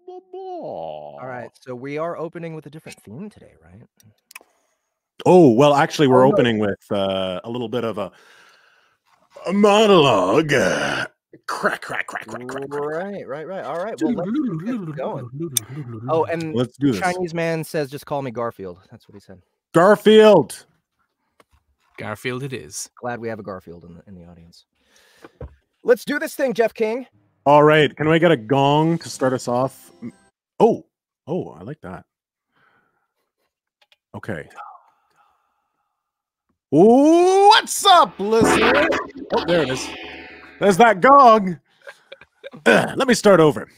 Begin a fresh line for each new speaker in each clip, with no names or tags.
All right, so we are opening with a different theme today, right?
Oh, well, actually, we're opening with a little bit of a monologue. Crack, crack, crack, crack, crack, crack.
Right. All right, well, let's get this going. Oh, and
let's do this.
Chinese man says, just call me Garfield. That's what he said.
Garfield.
Garfield it is.
Glad we have a Garfield in the audience. Let's do this thing, Jeff King.
All right, can we get a gong to start us off? Oh, I like that. Okay. What's up, listener? Oh, there it is. There's that gong. Let me start over.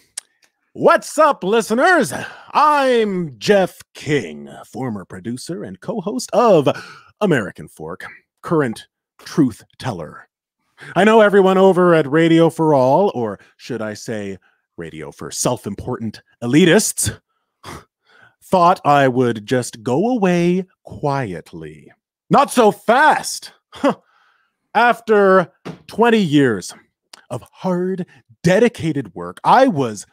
What's up, listeners? I'm Jeff King, former producer and co-host of American Fork, current truth teller. I know everyone over at Radio for All, or should I say Radio for Self-Important Elitists, thought I would just go away quietly. Not so fast! After 20 years of hard, dedicated work, I was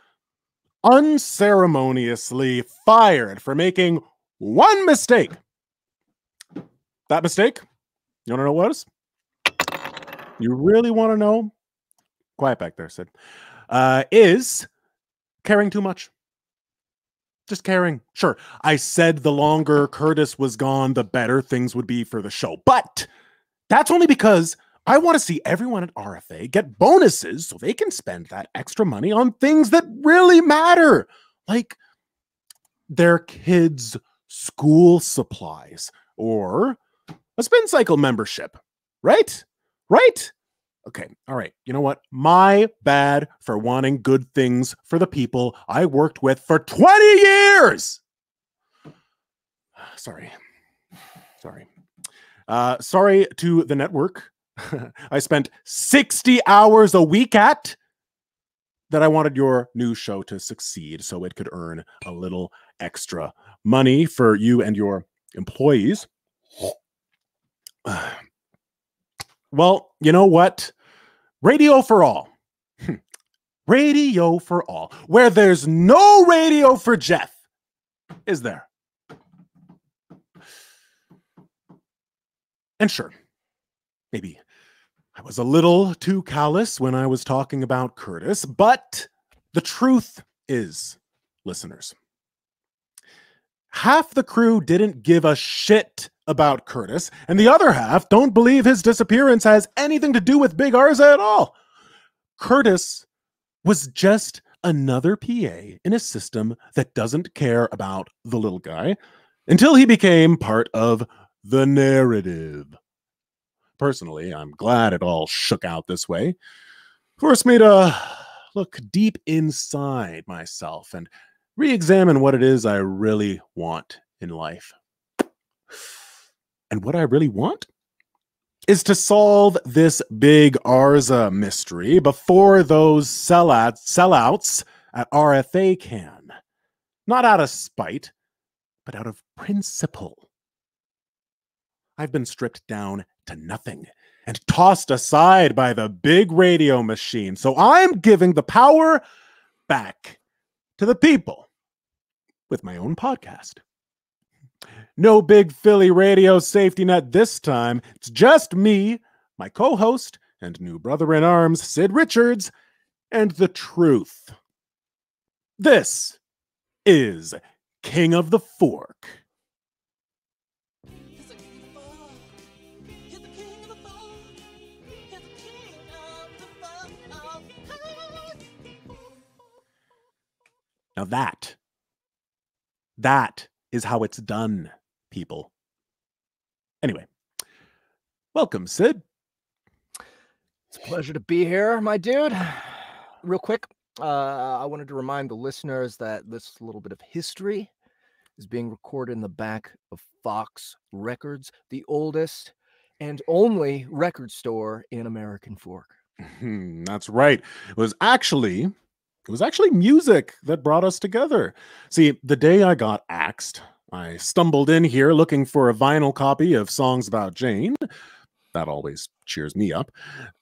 unceremoniously fired for making one mistake. That mistake? You want to know what it was? You really want to know? Quiet back there, Sid. Is caring too much. Just caring. Sure, I said the longer Curtis was gone, the better things would be for the show. But that's only because I want to see everyone at RFA get bonuses so they can spend that extra money on things that really matter. Like their kids' school supplies or a spin cycle membership. Right? Right? Okay, all right. You know what? My bad for wanting good things for the people I worked with for 20 years! Sorry. Sorry to the network. I spent 60 hours a week at that I wanted your new show to succeed so it could earn a little extra money for you and your employees. Well, you know what? Radio for All. Radio for All. Where there's no radio for Jeff, is there? And sure, maybe I was a little too callous when I was talking about Curtis, but the truth is, listeners, half the crew didn't give a shit about Curtis, and the other half don't believe his disappearance has anything to do with Big Arza at all. Curtis was just another PA in a system that doesn't care about the little guy until he became part of the narrative. Personally, I'm glad it all shook out this way. Forced me to look deep inside myself and re-examine what it is I really want in life. And what I really want is to solve this Big Arza mystery before those sellouts at RFA can. Not out of spite, but out of principle. I've been stripped down to nothing and tossed aside by the big radio machine, so I'm giving the power back to the people with my own podcast. No big Philly radio safety net this time. It's just me, my co-host, and new brother-in-arms, Sid Richards, and the truth. This is King of the Fork. Now that is how it's done, people. Anyway, welcome, Sid.
It's a pleasure to be here, my dude. Real quick, I wanted to remind the listeners that this little bit of history is being recorded in the back of Fox Records, the oldest and only record store in American Fork.
That's right. It was actually music that brought us together. See, the day I got axed, I stumbled in here looking for a vinyl copy of Songs About Jane. That always cheers me up.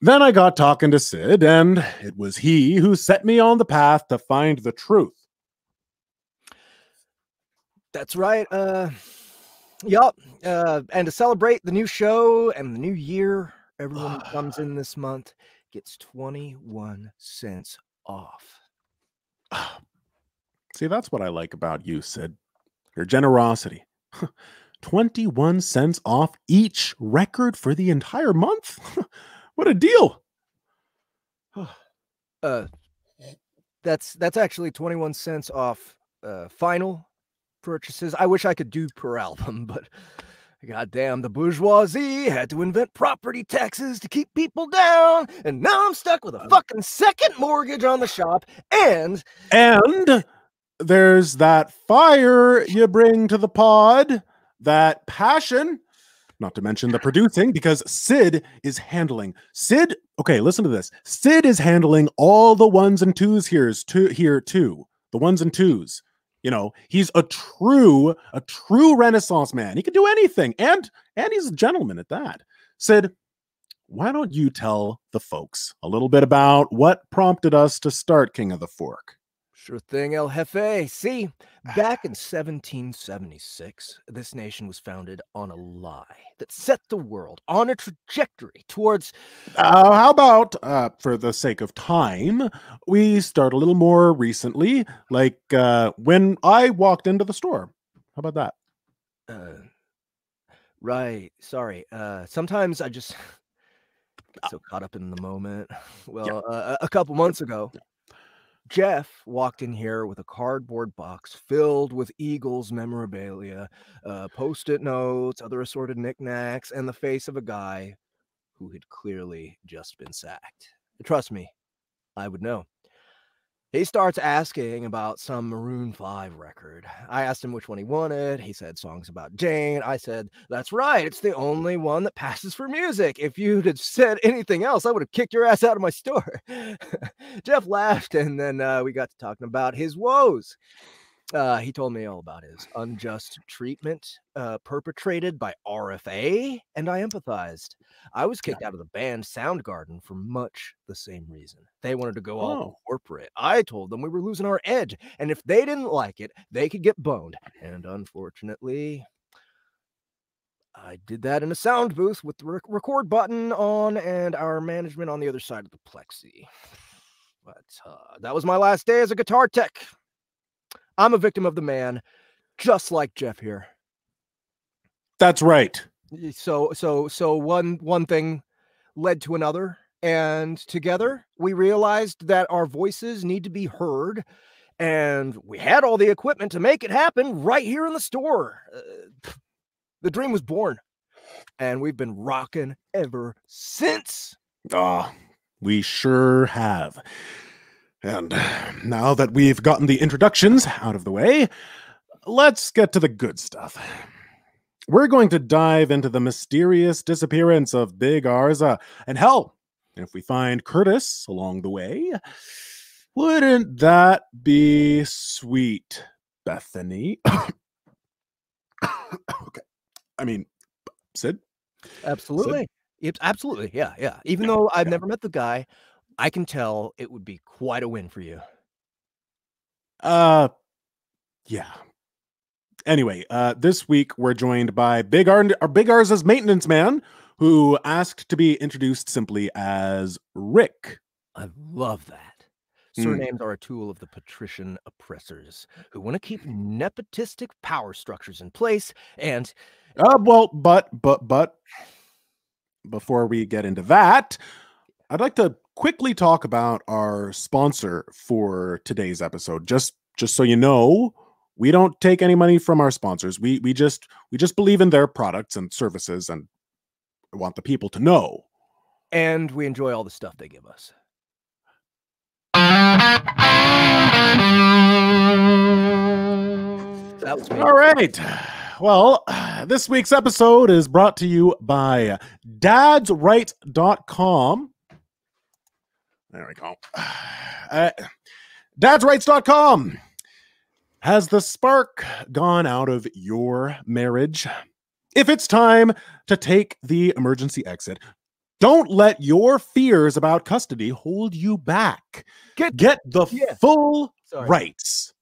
Then I got talking to Sid, and it was he who set me on the path to find the truth.
That's right. Yup. And to celebrate the new show and the new year, everyone who comes in this month gets 21 cents off.
See, that's what I like about you, Sid. Your generosity. 21 cents off each record for the entire month? What a deal.
That's actually 21 cents off final purchases. I wish I could do per album, but goddamn, the bourgeoisie had to invent property taxes to keep people down, and now I'm stuck with a fucking second mortgage on the shop, and
there's that fire you bring to the pod, that passion, not to mention the producing, because Sid, okay, listen to this. Sid is handling all the ones and twos here too. The ones and twos. You know, he's a true Renaissance man. He can do anything. And he's a gentleman at that. Sid, why don't you tell the folks a little bit about what prompted us to start King of the Fork?
Sure thing, El Jefe. See, back in 1776, this nation was founded on a lie that set the world on a trajectory towards...
How about, for the sake of time, we start a little more recently, like when I walked into the store. How about that?
Right. Sorry. Sometimes I just get so caught up in the moment. Well, a couple months ago, Jeff walked in here with a cardboard box filled with Eagles memorabilia, post-it notes, other assorted knickknacks, and the face of a guy who had clearly just been sacked. Trust me, I would know. He starts asking about some Maroon 5 record. I asked him which one he wanted. He said songs about Jane. I said, that's right, it's the only one that passes for music. If you'd have said anything else, I would have kicked your ass out of my store. Jeff laughed, and then we got to talking about his woes. He told me all about his unjust treatment perpetrated by RFA, and I empathized. I was kicked out of the band Soundgarden for much the same reason. They wanted to go all corporate. I told them we were losing our edge, and if they didn't like it, they could get boned. And unfortunately, I did that in a sound booth with the record button on and our management on the other side of the plexi. But that was my last day as a guitar tech. I'm a victim of the man, just like Jeff here.
That's right.
So one thing led to another, and together we realized that our voices need to be heard, and we had all the equipment to make it happen right here in the store. The dream was born, and we've been rocking ever since.
We sure have. And now that we've gotten the introductions out of the way, let's get to the good stuff. We're going to dive into the mysterious disappearance of Big Arza. And hell, if we find Curtis along the way, wouldn't that be sweet, Bethany? Okay. I mean, Sid?
Absolutely. Sid? Absolutely. Yeah. Even though I've never met the guy, I can tell it would be quite a win for you.
Yeah. Anyway, this week we're joined by Big Arza's maintenance man, who asked to be introduced simply as Rick.
I love that. Surnames are a tool of the patrician oppressors who want to keep nepotistic power structures in place. And
but before we get into that, I'd like to quickly talk about our sponsor for today's episode. Just so you know, we don't take any money from our sponsors. We just believe in their products and services and want the people to know.
And we enjoy all the stuff they give us. That was me.
All right. Well, this week's episode is brought to you by dadsrights.com. There we go. Dadsrights.com. Has the spark gone out of your marriage? If it's time to take the emergency exit, don't let your fears about custody hold you back. Get the full rights.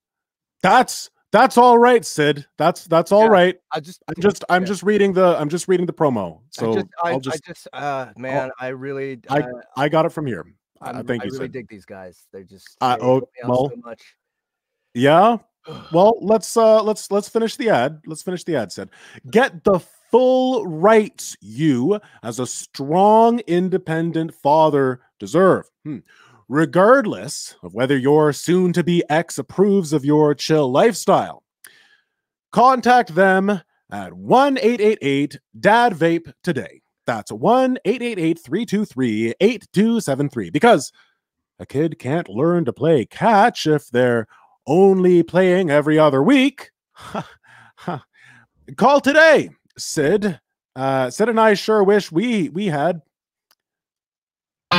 That's That's all right, Sid. That's all
Yeah,
right.
I just
I'm just reading the promo. So
man, I really,
I got it from here. Thank
I
you,
really
Sid.
dig these guys. They
Oh
help me out
well,
so much.
yeah. Well, let's finish the ad. Let's finish the ad, Sid. Get the full rights you, as a strong, independent father, deserve. Regardless of whether your soon-to-be ex approves of your chill lifestyle. Contact them at 1-888-DAD-VAPE today. That's 1-888-323-8273. Because a kid can't learn to play catch if they're only playing every other week. Call today, Sid. Sid and I sure wish we had. All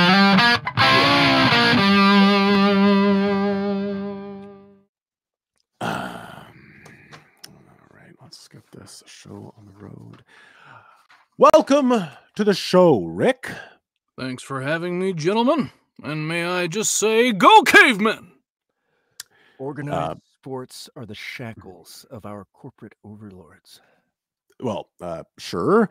right, let's get this show on the road. Welcome to the show, Rick.
Thanks for having me, gentlemen. And may I just say, go cavemen!
Organized sports are the shackles of our corporate overlords.
Well, sure.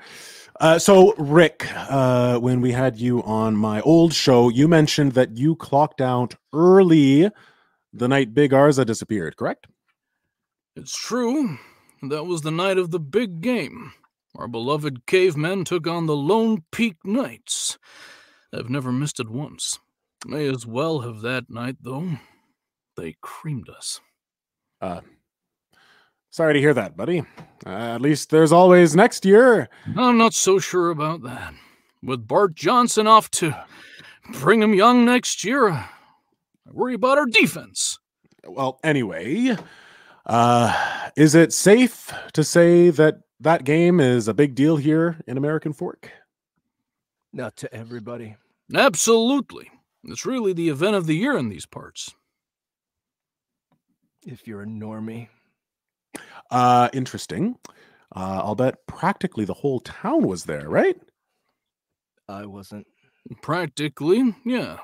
So, Rick, when we had you on my old show, you mentioned that you clocked out early the night Big Arza disappeared, correct?
It's true. That was the night of the big game. Our beloved cavemen took on the Lone Peak Knights. I've never missed it once. May as well have that night, though. They creamed us.
Sorry to hear that, buddy. At least there's always next year.
I'm not so sure about that. With Bart Johnson off to Brigham Young next year, I worry about our defense.
Well, anyway, is it safe to say that that game is a big deal here in American Fork?
Not to everybody.
Absolutely. It's really the event of the year in these parts.
If you're a normie.
Interesting. I'll bet practically the whole town was there, right?
I wasn't.
Practically, yeah.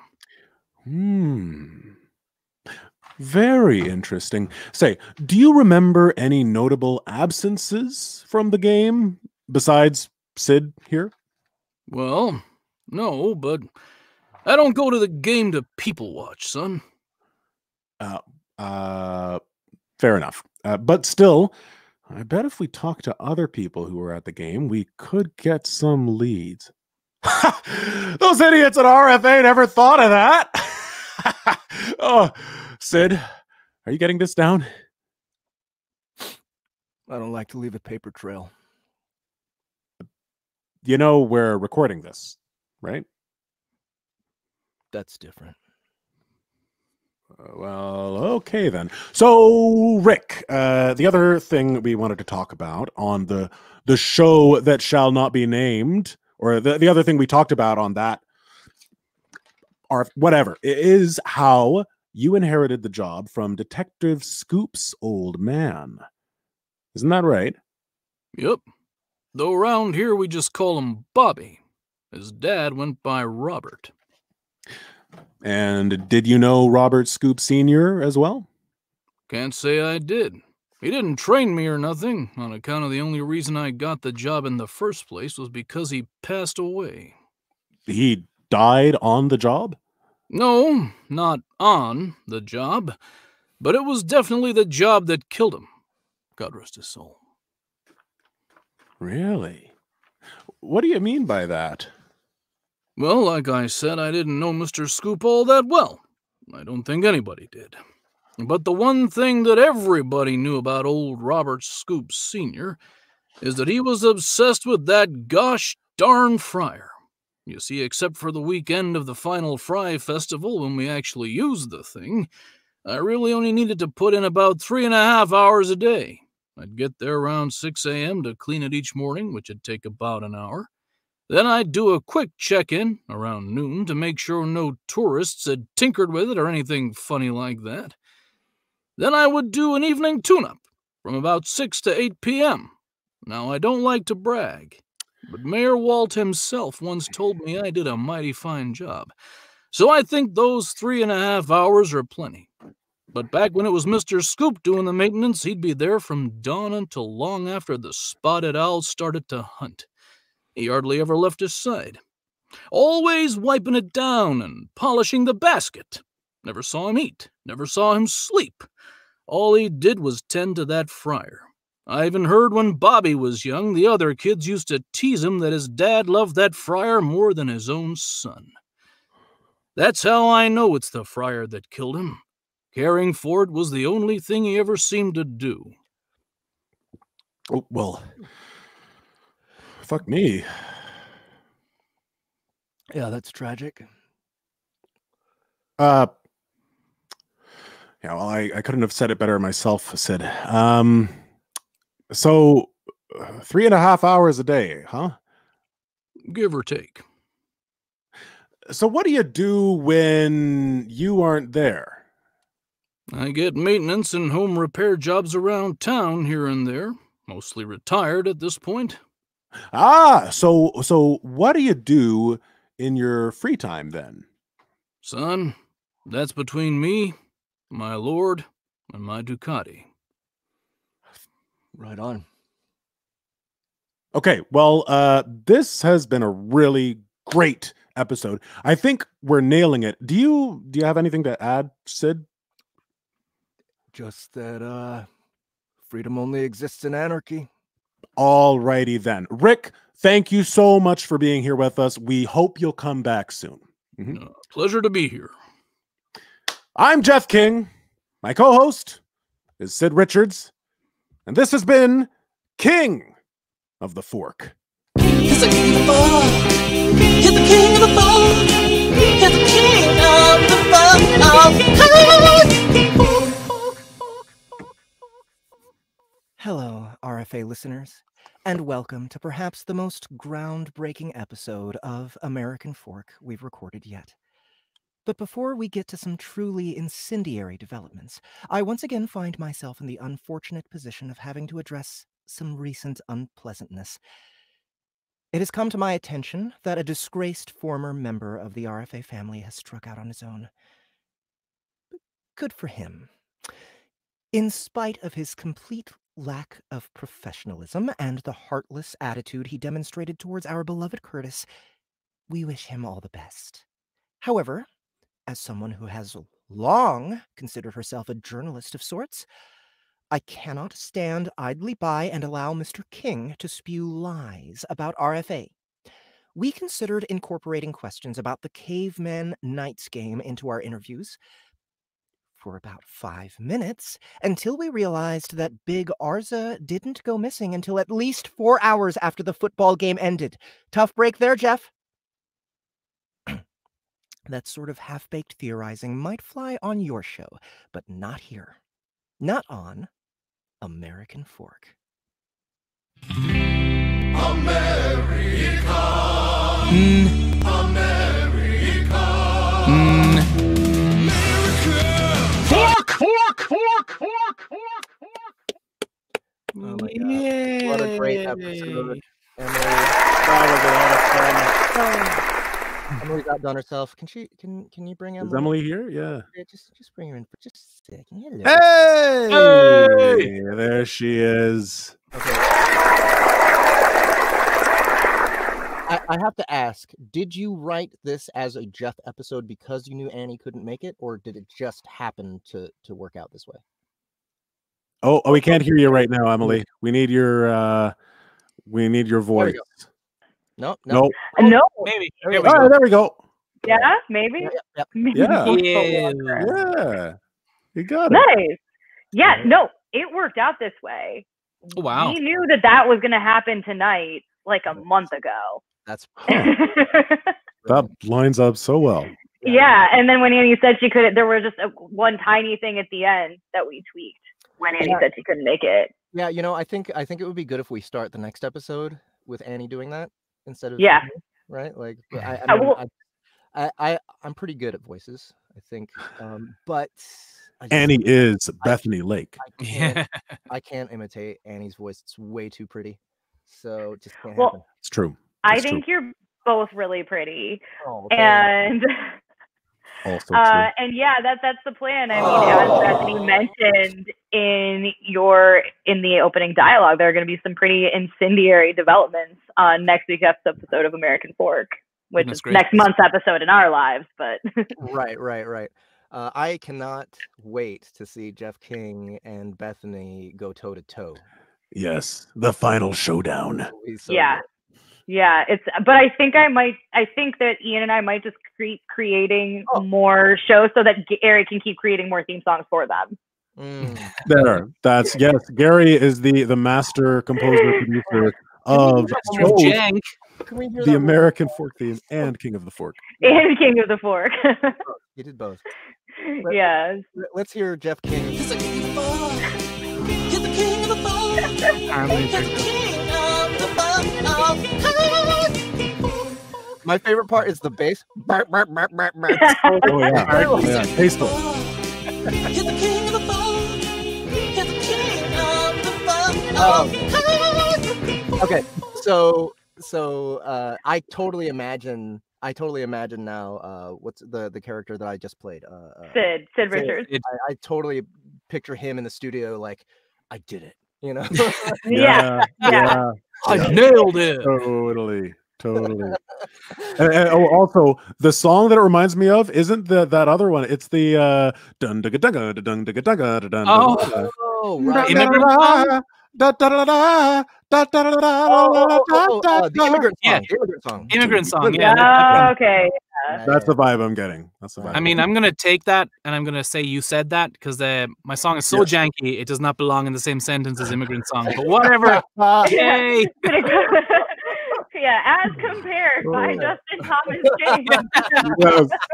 Very interesting. Say, do you remember any notable absences from the game besides Sid here?
Well, no, but I don't go to the game to people watch, son.
Fair enough. But still, I bet if we talk to other people who were at the game, we could get some leads. Those idiots at RFA never thought of that. Oh, Sid, are you getting this down?
I don't like to leave a paper trail.
You know we're recording this, right?
That's different.
Well, okay then. So, Rick, the other thing we wanted to talk about on the show that shall not be named, or the other thing we talked about on that, or whatever, is how you inherited the job from Detective Scoop's old man. Isn't that right?
Yep. Though around here we just call him Bobby. His dad went by Robert.
And did you know Robert Scoop Sr. as well?
Can't say I did. He didn't train me or nothing, on account of the only reason I got the job in the first place was because he passed away.
He died on the job?
No, not on the job, but it was definitely the job that killed him. God rest his soul.
Really? What do you mean by that?
Well, like I said, I didn't know Mr. Scoop all that well. I don't think anybody did. But the one thing that everybody knew about old Robert Scoop Sr. is that he was obsessed with that gosh darn fryer. You see, except for the weekend of the final Fry Festival when we actually used the thing, I really only needed to put in about 3.5 hours a day. I'd get there around 6 a.m. to clean it each morning, which would take about an hour. Then I'd do a quick check-in around noon to make sure no tourists had tinkered with it or anything funny like that. Then I would do an evening tune-up from about 6 to 8 p.m. Now, I don't like to brag, but Mayor Walt himself once told me I did a mighty fine job. So I think those 3.5 hours are plenty. But back when it was Mr. Scoop doing the maintenance, he'd be there from dawn until long after the spotted owl started to hunt. He hardly ever left his side. Always wiping it down and polishing the basket. Never saw him eat, never saw him sleep. All he did was tend to that fryer. I even heard when Bobby was young, the other kids used to tease him that his dad loved that fryer more than his own son. That's how I know it's the fryer that killed him. Caring for it was the only thing he ever seemed to do.
Oh, well, fuck me.
Yeah, that's tragic.
Yeah, well, I couldn't have said it better myself, Sid. So 3.5 hours a day, huh?
Give or take.
So what do you do when you aren't there?
I get maintenance and home repair jobs around town here and there. Mostly retired at this point.
So what do you do in your free time then?
Son, that's between me, my lord, and my Ducati.
Right on.
Okay, well, this has been a really great episode. I think we're nailing it. Do you have anything to add, Sid?
Just that freedom only exists in anarchy.
Alrighty then. Rick, thank you so much for being here with us. We hope you'll come back soon.
Pleasure to be here.
I'm Jeff King. My co-host is Sid Richards. And this has been King of the Fork.
He's the king of the fork. He's the king of the fork. He's the king of the fork.
Hello, RFA listeners, and welcome to perhaps the most groundbreaking episode of American Fork we've recorded yet. But before we get to some truly incendiary developments, I once again find myself in the unfortunate position of having to address some recent unpleasantness. It has come to my attention that a disgraced former member of the RFA family has struck out on his own. Good for him. In spite of his complete lack of professionalism and the heartless attitude he demonstrated towards our beloved Curtis, we wish him all the best. However, as someone who has long considered herself a journalist of sorts, I cannot stand idly by and allow Mr. King to spew lies about RFA. We considered incorporating questions about the Caveman Knights game into our interviews for about 5 minutes until we realized that Big Arza didn't go missing until at least 4 hours after the football game ended. Tough break there, Jeff? That sort of half-baked theorizing might fly on your show, but not here. Not on American Fork. Oh my God. What a great episode. Emily. That was a lot of fun. Emily's outdone herself. Can you bring Emily?
Is Emily here? Yeah.
Yeah, just bring her in for just a second. Hello.
Hey! There she is.
Okay. I have to ask, did you write this as a Jeff episode because you knew Annie couldn't make it, or did it just happen to work out this way?
Oh, we can't hear you right now, Emily. We need your voice.
No.
No.
Maybe.
There we
All right, there we go.
Yeah, maybe.
Yep.
Yeah.
Yeah.
Yeah. You got it.
Nice. Yeah, no, it worked out this way.
Wow.
We knew that was going to happen tonight, like a month ago.
That's
That lines up so well.
Yeah, and then when Annie said she couldn't, there was just one tiny thing at the end that we tweaked when Annie said she couldn't make it.
Yeah, I think it would be good if we start the next episode with Annie doing that instead of
Yeah.
me, right? Like, I'm pretty good at voices, I think, but
Annie is Bethany Lake.
I can't imitate Annie's voice. It's way too pretty, so it just can't
Well,
happen.
It's true.
I
It's
think
true.
you're both really pretty.
Oh,
And
Also true.
And yeah, that's the plan. I mean, as Bethany mentioned in the opening dialogue, there are going to be some pretty incendiary developments on next week's episode of American Fork, which is next month's episode in our lives. But
right. I cannot wait to see Jeff King and Bethany go toe to toe.
Yes, the final showdown.
So
yeah.
good.
Yeah, but I think that Ian and I might just keep creating more shows so that Gary can keep creating more theme songs for them.
There, yes. Gary is the master composer producer of
Jank.
The American Fork theme and King of the Fork.
And King of the Fork.
You did both.
Yeah.
Let's hear Jeff King.
He's the king of the fork. He's the king of the fork. He's the king of the fork.
My favorite part is the bass.
Oh yeah. Tasteful.
He's the king of the fork. He's the king of the fork.
Okay, so I totally imagine now what's the character that I just played,
Sid Richards.
I totally picture him in the studio like, I did it, you know.
Yeah.
I nailed it.
Totally. And also the song that it reminds me of isn't that other one. It's the dun dun dun dun dun dun dun dun.
Oh, right.
The
immigrant song.
Yeah.
The immigrant song.
Immigrant song.
Yeah.
Yeah.
Okay.
That's the vibe I'm getting.
I mean, I'm gonna take that and I'm gonna say you said that because my song is so janky it does not belong in the same sentence as immigrant song. But whatever. Yay!
Yeah, as compared by Justin Thomas James.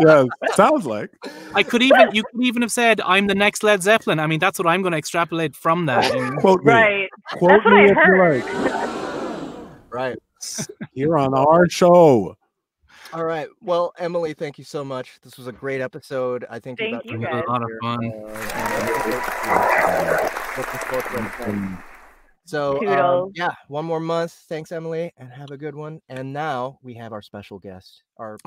Yes. Sounds like.
You could even have said I'm the next Led Zeppelin. I mean, that's what I'm going to extrapolate from that.
Quote me.
Right.
Quote
That's what
me
I
if
heard.
you like.
Right.
Here on our show.
All right. Well, Emily, thank you so much. This was a great episode. I think
Thank you,
It was
guys.
a lot of fun.
Looking forward to it. So,
Toodles.
yeah, one more month. Thanks, Emily, and have a good one. And now we have our special guest, our